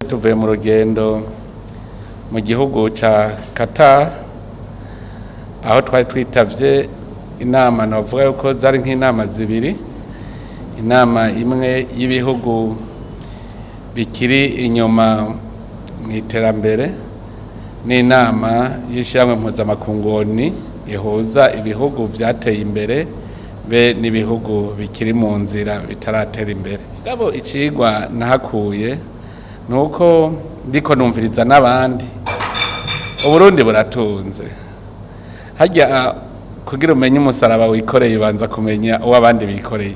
tuvuye mu rugendo mu gihugu ca Qatar aho twari twitavye inama navuga yuko zari nk'inama zibiri, inama imwe y'ibihugu bikiri inyuma mu iterambere n'inama y'ishyirahamwe mpuzamakungoni ihuza ibihugu vyateye imbere be n'ibihugu bikiri mu nzira bitaratera imbere. Gabo icigwa nahakuye nuko ndiko numviriza n'abandi Uburundi buratunze, harya kugira umenye umusaraba wikoreye ubanza kumenya uwo abandi bikoreye.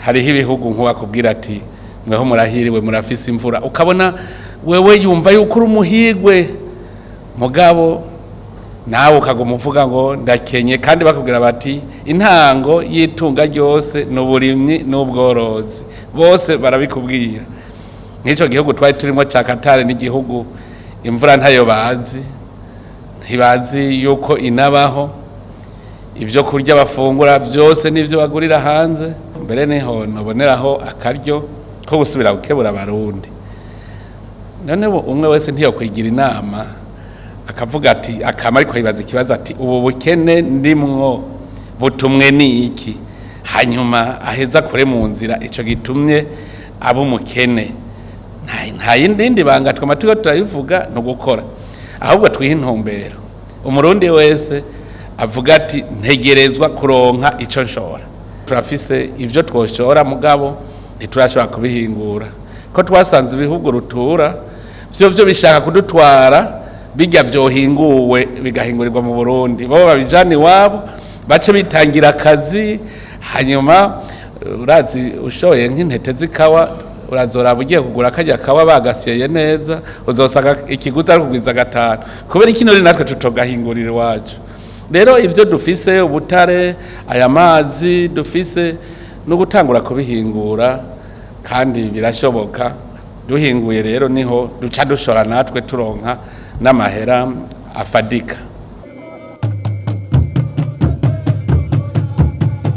Hariho ibihugu nk'uwakubwira ati mweho murahiriwe murafise imvura, ukabona wewe yumva yuko uri umuhigwe, mugabo nawe ukaguma uvuga ngo ndakenye, kandi bakubwira bati intango y'itunga ryose n'uburimyi n'ubworozi, bose barabikubwira. Nk'ico gihugu twari turimo ca Qatar n'igihugu imvura ntayo bazi, ntibazi yuko inabaho, ivyo kurya bafungura byose n'ivyo bagurira hanze. Mbere niho noboneraho akaryo ko gusubira gukebura Abarundi. None umwe wese ntiyo kwigira inama akavuga ati akama ariko yibaza ikibazo ati ubu bukene ndimwo butumwe n'iki, hanyuma aheza kure mu nzira ico gitumye abo umukene. Nta yindi banga twamaturiko turabivuga no gukora, ahubwo twiha intumbero. Umurundi wese avuga ati ntegerezwa kuronka ico nshora. Turafise ivyo twoshora mugabo ntiturashobora kubihingura, ko twasanze ibihugu rutura vyo bishaka kudutwara bijya vyohinguwe bigahingurirwa mu Burundi, bo babijana iwabo bace bitangira akazi. Hanyuma urazi ushoye nk'intete z'ikawa urazora bugiye kugura kajya kawa bagasyeye neza, uzosanga ikiguzi ari kugwiza 5 kubera ikinori natwe tutogahingurira iwacu. Rero ivyo dufise ubutare, aya mazi dufise no gutangura kubihingura, kandi birashoboka. Duhinguye rero niho duca dushora natwe turonka n'amahera afadika.